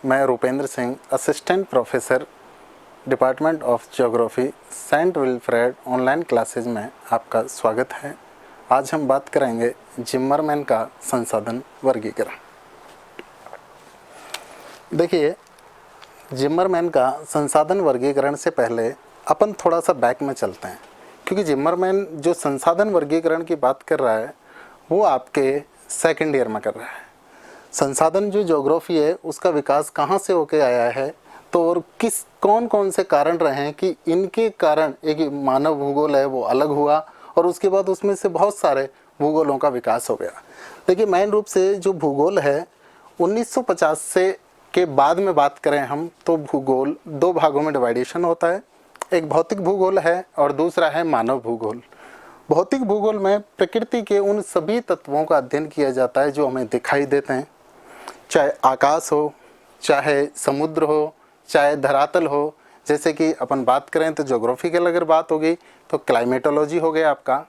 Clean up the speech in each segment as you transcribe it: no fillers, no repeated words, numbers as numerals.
मैं Rupendra Singh, assistant professor, department of geography, Saint Wilfred online classes में आपका स्वागत है। आज हम बात करेंगे जिम्मरमैन का संसाधन वर्गीकरण। देखिए, जिम्मरमैन का संसाधन वर्गीकरण से पहले अपन थोड़ा सा बैक में चलते हैं, क्योंकि जिम्मरमैन जो संसाधन वर्गीकरण की बात कर रहा है वो आपके सेकेंड ईयर में कर रहा है। संसाधन जो ज्योग्राफी है उसका विकास कहाँ से होके आया है, तो और कौन कौन से कारण रहे हैं कि इनके कारण एक मानव भूगोल है वो अलग हुआ और उसके बाद उसमें से बहुत सारे भूगोलों का विकास हो गया। देखिए, मेन रूप से जो भूगोल है 1950 से के बाद में बात करें हम तो भूगोल दो भागों में डिवाइडेशन होता है। एक भौतिक भूगोल है और दूसरा है मानव भूगोल। भौतिक भूगोल में प्रकृति के उन सभी तत्वों का अध्ययन किया जाता है जो हमें दिखाई देते हैं, चाहे आकाश हो, चाहे समुद्र हो, चाहे धरातल हो। जैसे कि अपन बात करें तो ज्योग्राफिकल अगर बात होगी तो क्लाइमेटोलॉजी हो गया, आपका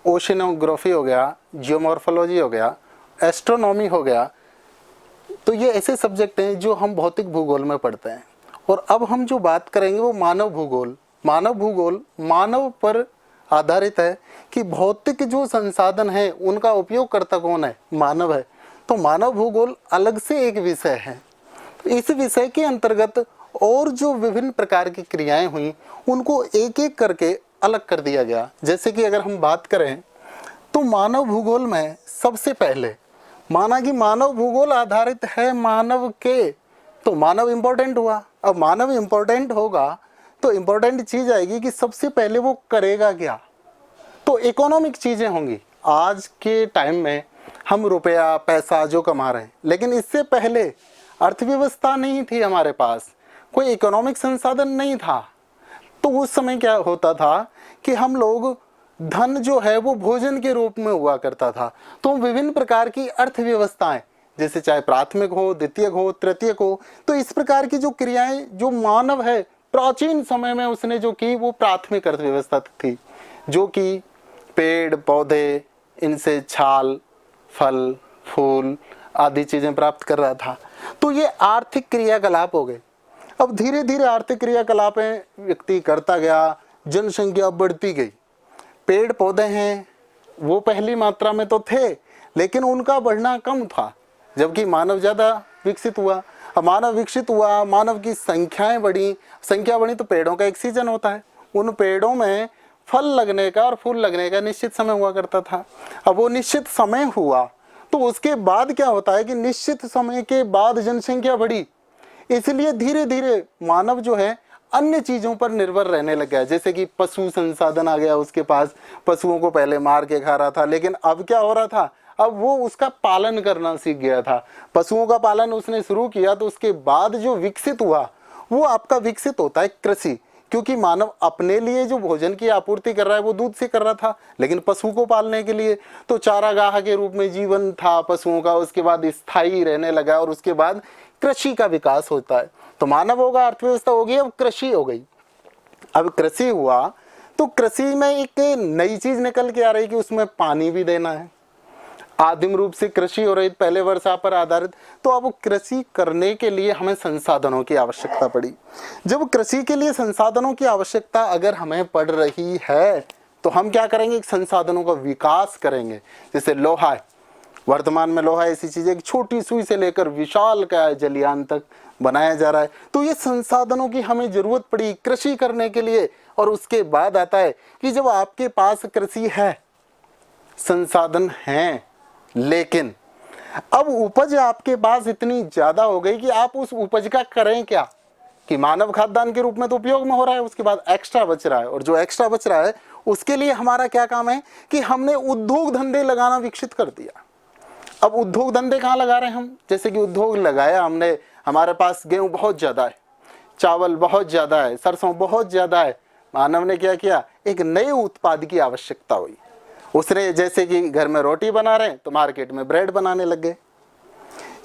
ओशिनोग्राफी हो गया, जियोमॉर्फोलॉजी हो गया, एस्ट्रोनॉमी हो गया। तो ये ऐसे सब्जेक्ट हैं जो हम भौतिक भूगोल में पढ़ते हैं। और अब हम जो बात करेंगे वो मानव भूगोल। मानव भूगोल मानव पर आधारित है कि भौतिक जो संसाधन है उनका उपयोगकर्ता कौन है, मानव है। तो मानव भूगोल अलग से एक विषय है। इस विषय के अंतर्गत और जो विभिन्न प्रकार की क्रियाएं हुई उनको एक एक करके अलग कर दिया गया। जैसे कि अगर हम बात करें तो मानव भूगोल में सबसे पहले माना कि मानव भूगोल आधारित है मानव के, तो मानव इंपॉर्टेंट हुआ। अब मानव इंपॉर्टेंट होगा तो इंपॉर्टेंट चीज आएगी कि सबसे पहले वो करेगा क्या, तो इकोनॉमिक चीजें होंगी। आज के टाइम में हम रुपया पैसा जो कमा रहे हैं, लेकिन इससे पहले अर्थव्यवस्था नहीं थी, हमारे पास कोई इकोनॉमिक संसाधन नहीं था। तो उस समय क्या होता था कि हम लोग धन जो है वो भोजन के रूप में हुआ करता था। तो विभिन्न प्रकार की अर्थव्यवस्थाएं, जैसे चाहे प्राथमिक हो, द्वितीयक हो, तृतीयक हो, तो इस प्रकार की जो क्रियाएं जो मानव है प्राचीन समय में उसने जो की वो प्राथमिक अर्थव्यवस्था थी, जो कि पेड़ पौधे, इनसे छाल, फल फूल आदि चीजें प्राप्त कर रहा था। तो ये आर्थिक क्रियाकलाप हो गए। अब धीरे धीरे आर्थिक क्रियाकलापें व्यक्ति करता गया, जनसंख्या बढ़ती गई। पेड़ पौधे हैं वो पहली मात्रा में तो थे, लेकिन उनका बढ़ना कम था, जबकि मानव ज्यादा विकसित हुआ। अब मानव विकसित हुआ, मानव की संख्या बढ़ी तो पेड़ों का एक सीजन होता है। उन पेड़ों में फल लगने का और फूल लगने का निश्चित समय हुआ करता था। अब वो निश्चित समय हुआ तो उसके बाद क्या होता है कि निश्चित समय के बाद जनसंख्या बढ़ी, इसलिए धीरे धीरे मानव जो है अन्य चीजों पर निर्भर रहने लग गया। जैसे कि पशु संसाधन आ गया उसके पास, पशुओं को पहले मार के खा रहा था, लेकिन अब क्या हो रहा था, अब वो उसका पालन करना सीख गया था। पशुओं का पालन उसने शुरू किया तो उसके बाद जो विकसित हुआ वो आपका विकसित होता है कृषि। क्योंकि मानव अपने लिए जो भोजन की आपूर्ति कर रहा है वो दूध से कर रहा था, लेकिन पशु को पालने के लिए तो चारागाह के रूप में जीवन था पशुओं का, उसके बाद स्थायी रहने लगा और उसके बाद कृषि का विकास होता है। तो मानव होगा, अर्थव्यवस्था होगी, अब कृषि हो गई। अब कृषि हुआ तो कृषि में एक नई चीज निकल के आ रही कि उसमें पानी भी देना है। आदिम रूप से कृषि हो रही, पहले वर्षा पर आधारित। तो अब कृषि करने के लिए हमें संसाधनों की आवश्यकता पड़ी। जब कृषि के लिए संसाधनों की आवश्यकता अगर हमें पड़ रही है तो हम क्या करेंगे, संसाधनों का विकास करेंगे। जैसे लोहा है, वर्तमान में लोहा ऐसी चीज है कि छोटी सुई से लेकर विशाल का जलयान तक बनाया जा रहा है। तो ये संसाधनों की हमें जरूरत पड़ी कृषि करने के लिए। और उसके बाद आता है कि जब आपके पास कृषि है, संसाधन हैं, लेकिन अब उपज आपके पास इतनी ज्यादा हो गई कि आप उस उपज का करें क्या, कि मानव खाद्यान्न के रूप में तो उपयोग में हो रहा है, उसके बाद एक्स्ट्रा बच रहा है। और जो एक्स्ट्रा बच रहा है उसके लिए हमारा क्या काम है कि हमने उद्योग धंधे लगाना विकसित कर दिया। अब उद्योग धंधे कहाँ लगा रहे हैं हम, जैसे कि उद्योग लगाया हमने, हमारे पास गेहूं बहुत ज्यादा है, चावल बहुत ज्यादा है, सरसों बहुत ज्यादा है। मानव ने क्या किया, एक नए उत्पाद की आवश्यकता हुई। उसने जैसे कि घर में रोटी बना रहे हैं तो मार्केट में ब्रेड बनाने लग गए।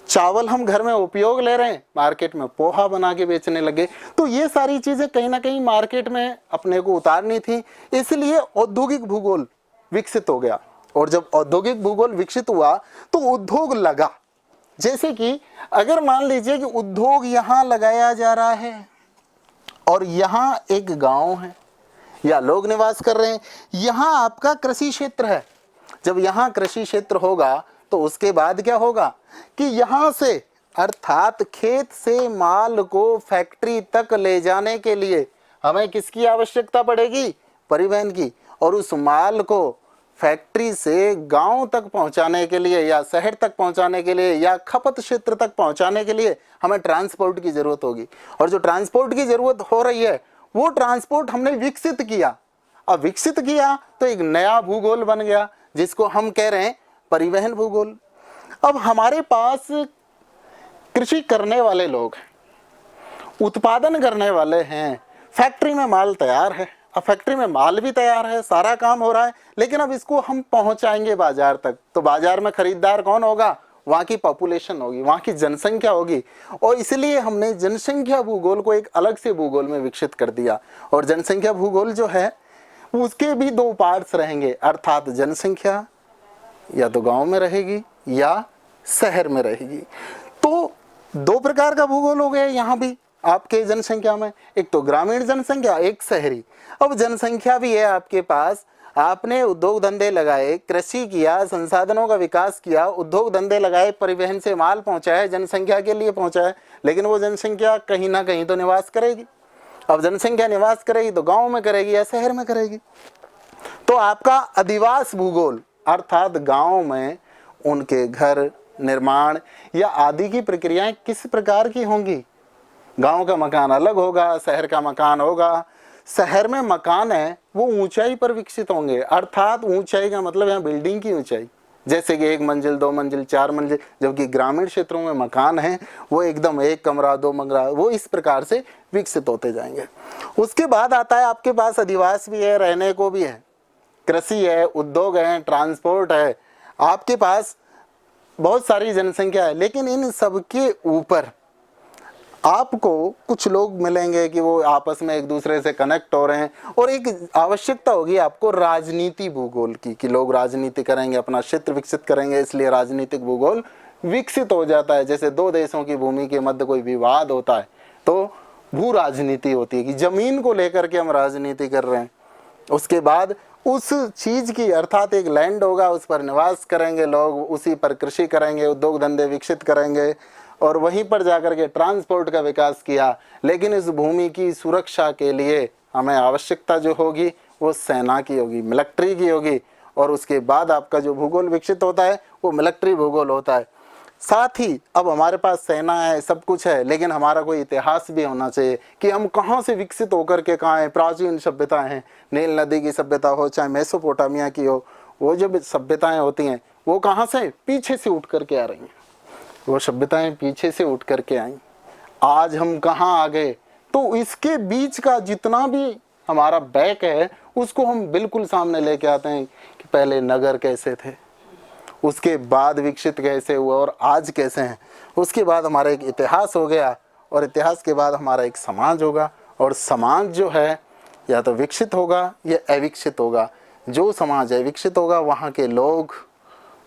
चावल हम घर में उपयोग ले रहे हैं, मार्केट में पोहा बना के बेचने लगे। तो ये सारी चीजें कहीं ना कहीं मार्केट में अपने को उतारनी थी, इसलिए औद्योगिक भूगोल विकसित हो गया। और जब औद्योगिक भूगोल विकसित हुआ तो उद्योग लगा। जैसे कि अगर मान लीजिए कि उद्योग यहाँ लगाया जा रहा है और यहाँ एक गांव है या लोग निवास कर रहे हैं, यहाँ आपका कृषि क्षेत्र है। जब यहाँ कृषि क्षेत्र होगा तो उसके बाद क्या होगा कि यहाँ से अर्थात खेत से माल को फैक्ट्री तक ले जाने के लिए हमें किसकी आवश्यकता पड़ेगी? परिवहन की। और उस माल को फैक्ट्री से गांव तक पहुंचाने के लिए या शहर तक पहुंचाने के लिए या खपत क्षेत्र तक पहुंचाने के लिए हमें ट्रांसपोर्ट की जरूरत होगी। और जो ट्रांसपोर्ट की जरूरत हो रही है वो ट्रांसपोर्ट हमने विकसित किया। अब विकसित किया तो एक नया भूगोल बन गया जिसको हम कह रहे हैं परिवहन भूगोल। अब हमारे पास कृषि करने वाले लोग हैं, उत्पादन करने वाले हैं, फैक्ट्री में माल तैयार है। अब फैक्ट्री में माल भी तैयार है, सारा काम हो रहा है, लेकिन अब इसको हम पहुंचाएंगे बाजार तक। तो बाजार में खरीदार कौन होगा? वहाँ की पॉपुलेशन होगी, वहाँ की जनसंख्या होगी। और इसलिए हमने जनसंख्या भूगोल को एक अलग से भूगोल में विकसित कर दिया। और जनसंख्या भूगोल जो है उसके भी दो पार्ट्स रहेंगे, अर्थात जनसंख्या या तो गांव में रहेगी या शहर में रहेगी। तो दो प्रकार का भूगोल हो गया यहाँ भी आपके जनसंख्या में, एक तो ग्रामीण जनसंख्या, एक शहरी। अब जनसंख्या भी है आपके पास, आपने उद्योग धंधे लगाए, कृषि किया, संसाधनों का विकास किया, उद्योग धंधे लगाए, परिवहन से माल पहुंचाया, जनसंख्या के लिए पहुंचाया, लेकिन वो जनसंख्या कहीं ना कहीं तो निवास करेगी। अब जनसंख्या निवास करेगी तो गांव में करेगी या शहर में करेगी। तो आपका अधिवास भूगोल अर्थात गांव में उनके घर निर्माण या आदि की प्रक्रियाएं किस प्रकार की होंगी? गांव का मकान अलग होगा, शहर का मकान होगा। शहर में मकान है वो ऊंचाई पर विकसित होंगे, अर्थात ऊंचाई का मतलब यहाँ बिल्डिंग की ऊंचाई, जैसे कि 1 मंजिल 2 मंजिल 4 मंजिल। जबकि ग्रामीण क्षेत्रों में मकान है वो एकदम 1 कमरा 2 कमरा, वो इस प्रकार से विकसित होते जाएंगे। उसके बाद आता है आपके पास अधिवास भी है, रहने को भी है, कृषि है, उद्योग है, ट्रांसपोर्ट है, आपके पास बहुत सारी जनसंख्या है। लेकिन इन सब के ऊपर आपको कुछ लोग मिलेंगे कि वो आपस में एक दूसरे से कनेक्ट हो रहे हैं। और एक आवश्यकता होगी आपको राजनीति भूगोल की, कि लोग राजनीति करेंगे, अपना क्षेत्र विकसित करेंगे, इसलिए राजनीतिक भूगोल विकसित हो जाता है। जैसे दो देशों की भूमि के मध्य कोई विवाद होता है तो भू राजनीति होती है कि जमीन को लेकर के हम राजनीति कर रहे हैं। उसके बाद उस चीज की अर्थात एक लैंड होगा, उस पर निवास करेंगे लोग, उसी पर कृषि करेंगे, उद्योग धंधे विकसित करेंगे और वहीं पर जाकर के ट्रांसपोर्ट का विकास किया। लेकिन इस भूमि की सुरक्षा के लिए हमें आवश्यकता जो होगी वो सेना की होगी, मिलिट्री की होगी। और उसके बाद आपका जो भूगोल विकसित होता है वो मिलिट्री भूगोल होता है। साथ ही अब हमारे पास सेना है, सब कुछ है, लेकिन हमारा कोई इतिहास भी होना चाहिए कि हम कहाँ से विकसित होकर के कहाँ हैं। प्राचीन सभ्यताएं हैं, नील नदी की सभ्यता हो चाहे मेसोपोटामिया की हो, वो जो सभ्यताएं होती हैं वो कहाँ से पीछे से उठ करके आ रही हैं, वो सभ्यताएं पीछे से उठ करके आई। आज हम कहाँ आ गए, तो इसके बीच का जितना भी हमारा बैक है उसको हम बिल्कुल सामने लेके आते हैं कि पहले नगर कैसे थे, उसके बाद विकसित कैसे हुआ और आज कैसे हैं। उसके बाद हमारा एक इतिहास हो गया और इतिहास के बाद हमारा एक समाज होगा। और समाज जो है या तो विकसित होगा या अविकसित होगा। जो समाज अविकसित होगा वहाँ के लोग,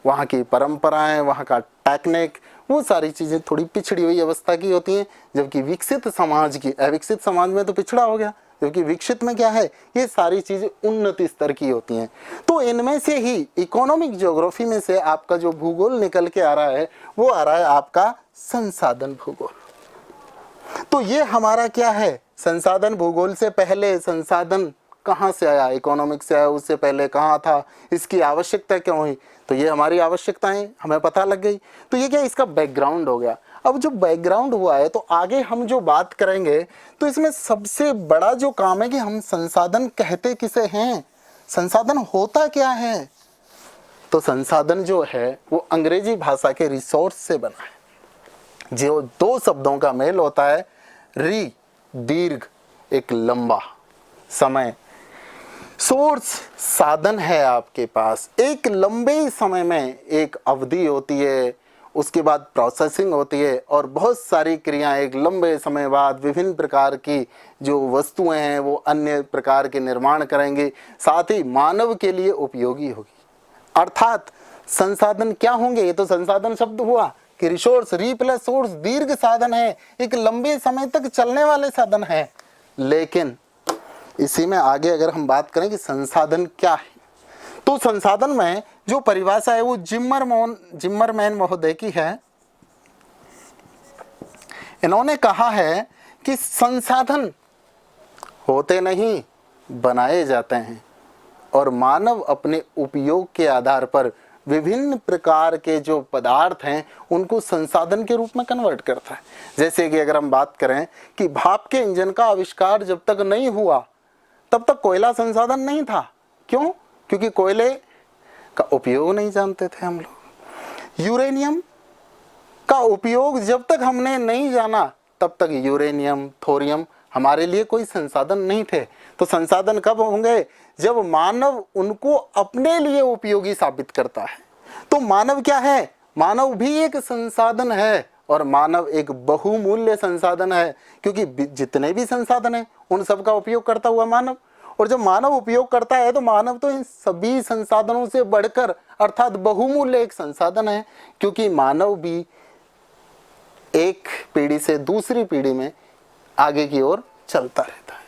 वहाँ की परंपराएं, वहाँ का टेक्निक, वो सारी चीज़ें थोड़ी पिछड़ी हुई अवस्था की होती हैं। जबकि विकसित समाज की, अविकसित समाज में तो पिछड़ा हो गया, जबकि विकसित में क्या है, ये सारी चीज़ें उन्नति स्तर की होती हैं। तो इनमें से ही इकोनॉमिक ज्योग्राफी में से आपका जो भूगोल निकल के आ रहा है वो आ रहा है आपका संसाधन भूगोल। तो ये हमारा क्या है, संसाधन भूगोल से पहले संसाधन कहाँ से आया, इकोनॉमिक से आया, उससे पहले कहाँ था, इसकी आवश्यकता क्यों हुई। तो ये हमारी आवश्यकताएं हमें पता लग गई। तो ये क्या, इसका बैकग्राउंड हो गया। अब जो बैकग्राउंड हुआ है तो आगे हम जो बात करेंगे तो इसमें सबसे बड़ा जो काम है कि हम संसाधन कहते किसे हैं, संसाधन होता क्या है। तो संसाधन जो है वो अंग्रेजी भाषा के रिसोर्स से बना है, जो दो शब्दों का मेल होता है, री दीर्घ एक लंबा समय, सोर्स साधन है आपके पास, एक लंबे समय में एक अवधि होती है, उसके बाद प्रोसेसिंग होती है और बहुत सारी क्रियाएं एक लंबे समय बाद विभिन्न प्रकार की जो वस्तुएं हैं वो अन्य प्रकार के निर्माण करेंगे, साथ ही मानव के लिए उपयोगी होगी। अर्थात संसाधन क्या होंगे, ये तो संसाधन शब्द हुआ कि रिसोर्स रिप्लेस सोर्स दीर्घ साधन है, एक लंबे समय तक चलने वाले साधन है। लेकिन इसी में आगे अगर हम बात करें कि संसाधन क्या है, तो संसाधन में जो परिभाषा है वो जिम्मरमैन महोदय की है। इन्होंने कहा है कि संसाधन होते नहीं, बनाए जाते हैं, और मानव अपने उपयोग के आधार पर विभिन्न प्रकार के जो पदार्थ हैं उनको संसाधन के रूप में कन्वर्ट करता है। जैसे कि अगर हम बात करें कि भाप के इंजन का आविष्कार जब तक नहीं हुआ तब तक कोयला संसाधन नहीं था। क्यों? क्योंकि कोयले का उपयोग नहीं जानते थे हम लोग। यूरेनियम का उपयोग जब तक हमने नहीं जाना तब तक यूरेनियम, थोरियम हमारे लिए कोई संसाधन नहीं थे। तो संसाधन कब होंगे? जब मानव उनको अपने लिए उपयोगी साबित करता है। तो मानव क्या है? मानव भी एक संसाधन है, और मानव एक बहुमूल्य संसाधन है, क्योंकि जितने भी संसाधन हैं उन सब का उपयोग करता हुआ मानव। और जब मानव उपयोग करता है तो मानव तो इन सभी संसाधनों से बढ़कर अर्थात बहुमूल्य एक संसाधन है, क्योंकि मानव भी एक पीढ़ी से दूसरी पीढ़ी में आगे की ओर चलता रहता है।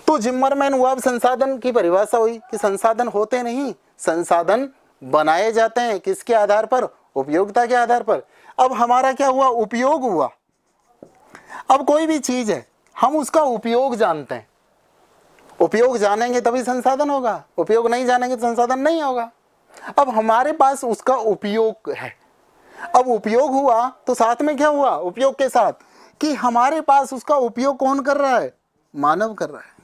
तो जिम्मरमैन हुआ, अब संसाधन की परिभाषा हुई कि संसाधन होते नहीं, संसाधन बनाए जाते हैं। किसके आधार पर? उपयोगिता के आधार पर। अब हमारा क्या हुआ? उपयोग हुआ। अब कोई भी चीज है, हम उसका उपयोग जानते हैं। उपयोग जानेंगे तभी संसाधन होगा, उपयोग नहीं जानेंगे तो संसाधन नहीं होगा। अब हमारे पास उसका उपयोग है। अब उपयोग हुआ तो साथ में क्या हुआ? उपयोग के साथ कि हमारे पास उसका उपयोग कौन कर रहा है? मानव कर रहा है।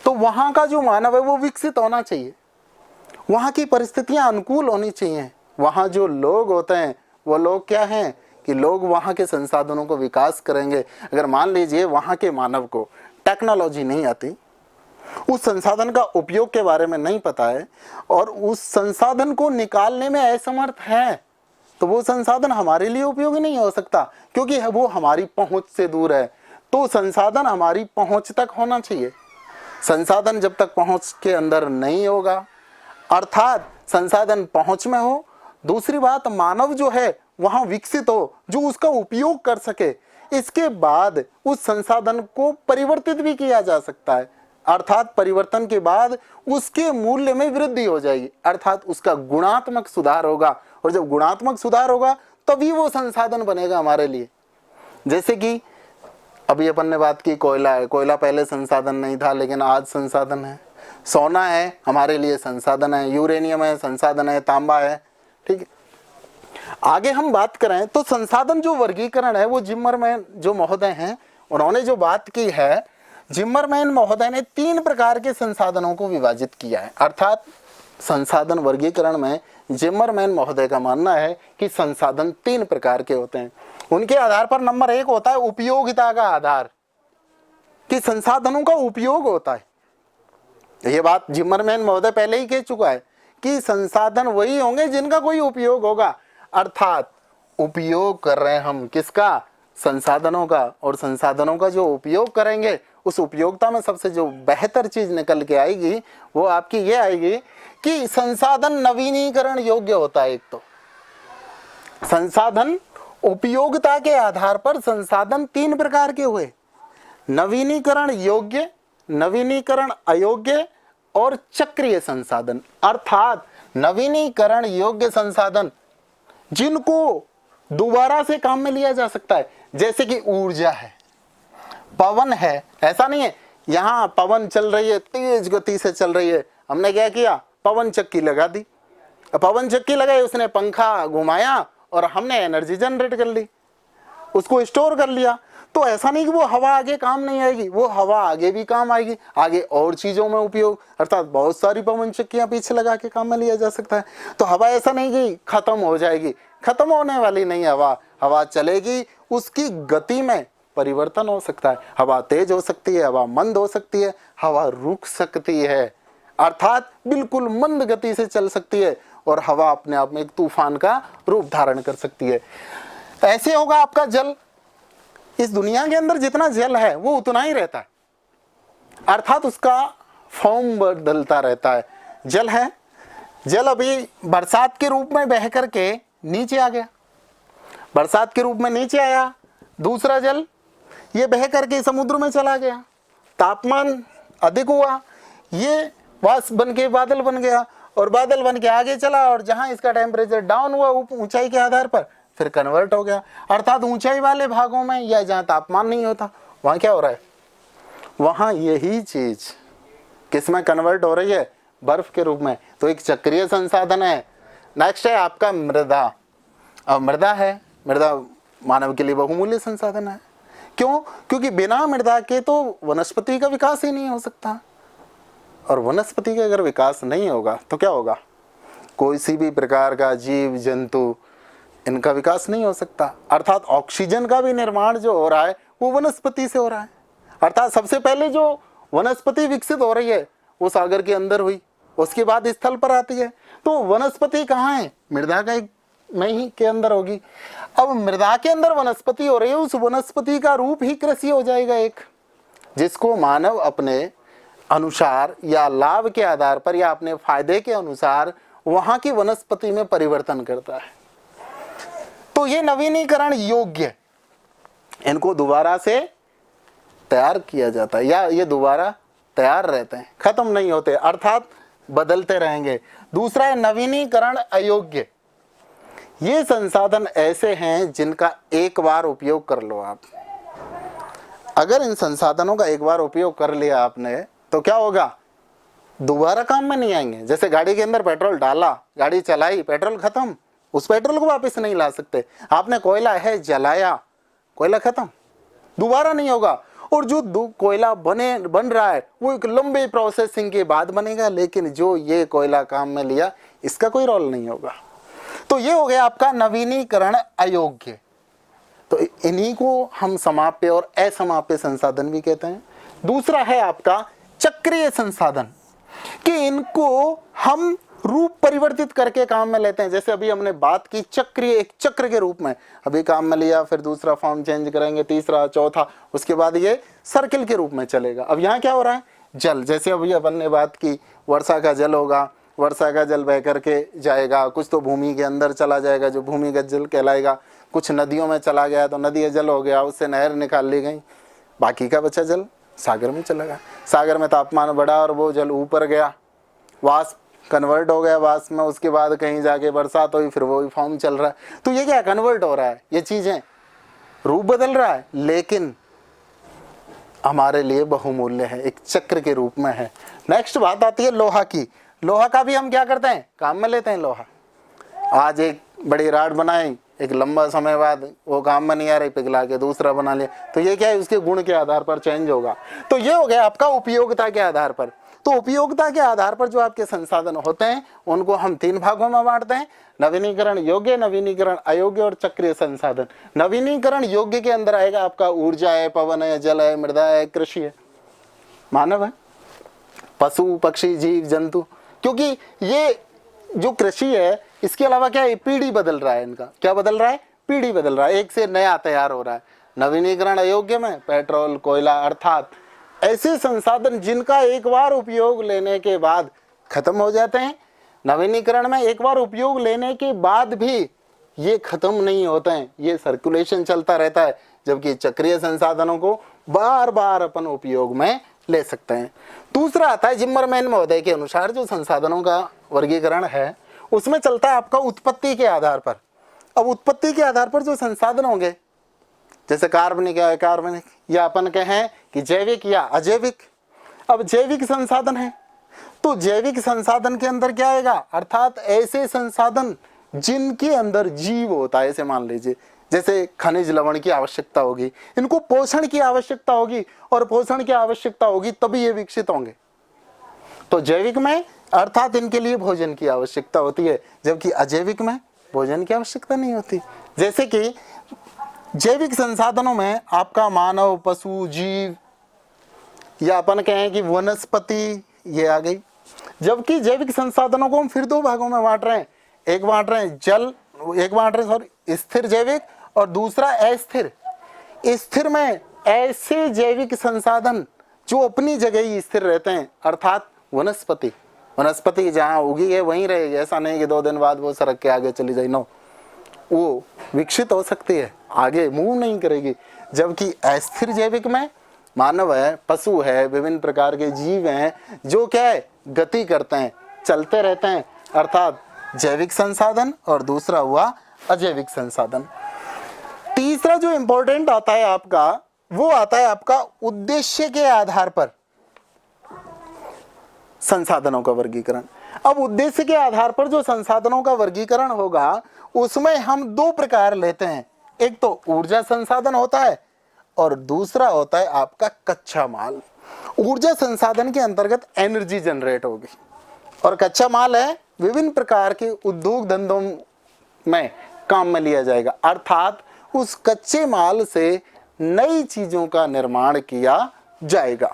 तो वहां का जो मानव है वो विकसित होना चाहिए, वहां की परिस्थितियां अनुकूल होनी चाहिए। वहां जो लोग होते हैं वो लोग क्या हैं कि लोग वहां के संसाधनों को विकास करेंगे। अगर मान लीजिए वहां के मानव को टेक्नोलॉजी नहीं आती, उस संसाधन का उपयोग के बारे में नहीं पता है, और उस संसाधन को निकालने में असमर्थ है, तो वो संसाधन हमारे लिए उपयोगी नहीं हो सकता, क्योंकि वो हमारी पहुंच से दूर है। तो संसाधन हमारी पहुंच तक होना चाहिए। संसाधन जब तक पहुंच के अंदर नहीं होगा, अर्थात संसाधन पहुंच में हो, दूसरी बात मानव जो है वहां विकसित हो, जो उसका उपयोग कर सके, इसके बाद उस संसाधन को परिवर्तित भी किया जा सकता है। अर्थात परिवर्तन के बाद उसके मूल्य में वृद्धि हो जाएगी, अर्थात उसका गुणात्मक सुधार होगा, और जब गुणात्मक सुधार होगा तभी वो संसाधन बनेगा हमारे लिए। जैसे कि अभी अपन ने बात की कोयला है, कोयला पहले संसाधन नहीं था लेकिन आज संसाधन है। सोना है हमारे लिए संसाधन है, यूरेनियम है संसाधन है, तांबा है, ठीक है। आगे हम बात करें तो संसाधन जो वर्गीकरण है वो जिम्मरमैन जो महोदय हैं उन्होंने जो बात की है, जिम्मरमैन महोदय ने 3 प्रकार के संसाधनों को विभाजित किया है। अर्थात संसाधन वर्गीकरण में जिम्मरमैन महोदय का मानना है कि संसाधन 3 प्रकार के होते हैं। उनके आधार पर नंबर 1 होता है उपयोगिता का आधार, कि संसाधनों का उपयोग होता है। ये बात जिम्मरमैन महोदय पहले ही कह चुका है कि संसाधन वही होंगे जिनका कोई उपयोग होगा, अर्थात उपयोग कर रहे हैं हम किसका? संसाधनों का, और संसाधनों का जो उपयोग करेंगे उस उपयोगिता में सबसे जो बेहतर चीज निकल के आएगी वो आपकी ये आएगी कि संसाधन नवीनीकरण योग्य होता है। एक तो संसाधन उपयोगिता के आधार पर संसाधन 3 प्रकार के हुए, नवीनीकरण योग्य, नवीनीकरण अयोग्य और चक्रीय संसाधन। अर्थात नवीनीकरण योग्य संसाधन जिनको दोबारा से काम में लिया जा सकता है, जैसे कि ऊर्जा है, पवन है। ऐसा नहीं है यहाँ पवन चल रही है, तेज गति से चल रही है, हमने क्या किया? पवन चक्की लगा दी। पवन चक्की लगाई, उसने पंखा घुमाया और हमने एनर्जी जनरेट कर ली, उसको स्टोर कर लिया। तो ऐसा नहीं कि वो हवा आगे काम नहीं आएगी, वो हवा आगे भी काम आएगी, आगे और चीजों में उपयोग, अर्थात बहुत सारी पवन चक्कियां पीछे लगा के काम में लिया जा सकता है। तो हवा ऐसा नहीं कि खत्म हो जाएगी, खत्म होने वाली नहीं हवा, हवा चलेगी, उसकी गति में परिवर्तन हो सकता है। हवा तेज हो सकती है, हवा मंद हो सकती है, हवा रुक सकती है, अर्थात बिल्कुल मंद गति से चल सकती है, और हवा अपने आप में एक तूफान का रूप धारण कर सकती है। ऐसे होगा आपका जल, इस दुनिया के अंदर जितना जल है वो उतना ही रहता है, अर्थात उसका फॉर्म बदलता रहता है। जल है, जल अभी बरसात के रूप में बह करके नीचे आ गया, बरसात के रूप में नीचे आया, दूसरा जल ये बह करके समुद्र में चला गया, तापमान अधिक हुआ, ये वाष्प बन के बादल बन गया और बादल बन के आगे चला और जहां इसका टेम्परेचर डाउन हुआ ऊंचाई के आधार पर फिर कन्वर्ट हो गया। अर्थात ऊंचाई वाले भागों में या जहां तापमान नहीं होता वहां क्या हो रहा है, वहां यही चीज किसमें कन्वर्ट हो रही है, बर्फ के रूप में। तो एक चक्रीय संसाधन है। नेक्स्ट है आपका मृदा। अब मृदा है, मृदा मानव के लिए बहुमूल्य संसाधन है। क्यों? क्योंकि बिना मृदा के तो वनस्पति का विकास ही नहीं हो सकता, और वनस्पति का अगर विकास नहीं होगा तो क्या होगा, कोई सी भी प्रकार का जीव जंतु इनका विकास नहीं हो सकता। अर्थात ऑक्सीजन का भी निर्माण जो हो रहा है वो वनस्पति से हो रहा है। अर्थात सबसे पहले जो वनस्पति विकसित हो रही है वो सागर के अंदर हुई, उसके बाद स्थल पर आती है। तो वनस्पति कहाँ है, मृदा का एक में ही के अंदर होगी। अब मृदा के अंदर वनस्पति हो रही है, उस वनस्पति का रूप ही कृषि हो जाएगा एक, जिसको मानव अपने अनुसार या लाभ के आधार पर या अपने फायदे के अनुसार वहां की वनस्पति में परिवर्तन करता है। तो ये नवीनीकरण योग्य, इनको दोबारा से तैयार किया जाता है या ये दोबारा तैयार रहते हैं, खत्म नहीं होते, अर्थात बदलते रहेंगे। दूसरा है नवीनीकरण अयोग्य। ये संसाधन ऐसे हैं जिनका एक बार उपयोग कर लो आप। अगर इन संसाधनों का एक बार उपयोग कर लिया आपने तो क्या होगा, दोबारा काम में नहीं आएंगे। जैसे गाड़ी के अंदर पेट्रोल डाला, गाड़ी चलाई, पेट्रोल खत्म, उस पेट्रोल को वापस नहीं ला सकते। आपने कोयला है जलाया, कोयला खत्म, दोबारा नहीं होगा। और जो कोयला बन रहा है वो एक लंबे प्रोसेसिंग के बाद बनेगा, लेकिन जो ये कोयला काम में लिया इसका कोई रोल नहीं होगा। तो ये हो गया आपका नवीनीकरण अयोग्य। तो इन्हीं को हम समाप्य और असमाप्य संसाधन भी कहते हैं। दूसरा है आपका चक्रीय संसाधन, कि इनको हम रूप परिवर्तित करके काम में लेते हैं। जैसे अभी हमने बात की चक्रीय, एक चक्र के रूप में अभी काम में लिया, फिर दूसरा फॉर्म चेंज करेंगे, तीसरा, चौथा, उसके बाद ये सर्किल के रूप में चलेगा। अब यहाँ क्या हो रहा है, जल, जैसे अभी अपन ने बात की वर्षा का जल होगा, वर्षा का जल बह करके जाएगा, कुछ तो भूमि के अंदर चला जाएगा जो भूमिगत जल कहलाएगा, कुछ नदियों में चला गया तो नदी जल हो गया, उससे नहर निकाल ली गई, बाकी का बचा जल सागर में चला गया। सागर में तापमान बढ़ा और वो जल ऊपर गया, वाष्प कन्वर्ट हो गया वाष्प में, उसके बाद कहीं जाके बरसात हुई, फिर वो फॉर्म चल रहा है। तो ये क्या कन्वर्ट हो रहा है, ये चीजें रूप बदल रहा है, लेकिन हमारे लिए बहुमूल्य है, एक चक्र के रूप में है। नेक्स्ट बात आती है लोहा की। लोहा का भी हम क्या करते हैं, काम में लेते हैं। लोहा आज एक बड़ी राड बनाई, एक लंबा समय बाद वो काम में नहीं आ रही, पिघला के दूसरा बना लिया। तो ये क्या है, उसके गुण के आधार पर चेंज होगा। तो ये हो गया आपका उपयोगिता के आधार पर। तो उपयोगिता के आधार पर जो आपके संसाधन होते हैं उनको हम 3 भागों में बांटते हैं, नवीनीकरण योग्य, नवीनीकरण अयोग्य और चक्रीय संसाधन। नवीनीकरण योग्य के अंदर आएगा आपका ऊर्जा है, पवन है, जल है, मृदा है, कृषि है, मानव है, पशु पक्षी जीव जंतु। क्योंकि ये जो कृषि है इसके अलावा क्या है, पीढ़ी बदल रहा है, इनका क्या बदल रहा है, पीढ़ी बदल रहा है, एक से नया तैयार हो रहा है। नवीनीकरण अयोग्य में पेट्रोल कोयला, अर्थात ऐसे संसाधन जिनका एक बार उपयोग लेने के बाद खत्म हो जाते हैं। नवीनीकरण में एक बार उपयोग लेने के बाद भी ये खत्म नहीं होते हैं, ये सर्कुलेशन चलता रहता है। जबकि चक्रीय संसाधनों को बार बार अपन उपयोग में ले सकते हैं। दूसरा आता है जिम्मरमैन महोदय के अनुसार जो संसाधनों का वर्गीकरण है, उसमें चलता है आपका उत्पत्ति के आधार पर। अब उत्पत्ति के आधार पर जो संसाधन होंगे, जैसे कार्बनिक या अकार्बनिक, या अपन कहें कि जैविक या अजैविक। अब जैविक संसाधन है तो जैविक संसाधन के अंदर क्या आएगा, अर्थात ऐसे संसाधन जिनके अंदर जीव होता है। ऐसे मान लीजिए जैसे खनिज लवण की आवश्यकता होगी, इनको पोषण की आवश्यकता होगी, और पोषण की आवश्यकता होगी तभी ये विकसित होंगे। तो जैविक में अर्थात इनके लिए भोजन की आवश्यकता होती है, जबकि अजैविक में भोजन की आवश्यकता नहीं होती। जैसे कि जैविक संसाधनों में आपका मानव, पशु, जीव, या अपन कहें कि वनस्पति, ये आ गई। जबकि जैविक संसाधनों को हम फिर 2 भागों में बांट रहे हैं। एक बांट रहे हैं जल, एक बांट रहे हैं सॉरी स्थिर जैविक, और दूसरा अस्थिर। स्थिर में ऐसे जैविक संसाधन जो अपनी जगह ही स्थिर रहते हैं, अर्थात वनस्पति। वनस्पति जहाँ उगी है वहीं रहेगी, ऐसा नहीं कि 2 दिन बाद वो सड़क के आगे चली जाए, नो। वो विकसित हो सकती है, आगे मूव नहीं करेगी। जबकि अस्थिर जैविक में मानव है, पशु है, विभिन्न प्रकार के जीव हैं जो क्या है, गति करते हैं, चलते रहते हैं, अर्थात जैविक संसाधन, और दूसरा हुआ अजैविक संसाधन। तीसरा जो इंपॉर्टेंट आता है आपका, वो आता है आपका उद्देश्य के आधार पर संसाधनों का वर्गीकरण। अब उद्देश्य के आधार पर जो संसाधनों का वर्गीकरण होगा, उसमें हम दो प्रकार लेते हैं। एक तो ऊर्जा संसाधन होता है और दूसरा होता है आपका कच्चा माल। ऊर्जा संसाधन के अंतर्गत एनर्जी जनरेट होगी और कच्चा माल है विभिन्न प्रकार के उद्योग धंधों में काम में लिया जाएगा, अर्थात उस कच्चे माल से नई चीजों का निर्माण किया जाएगा।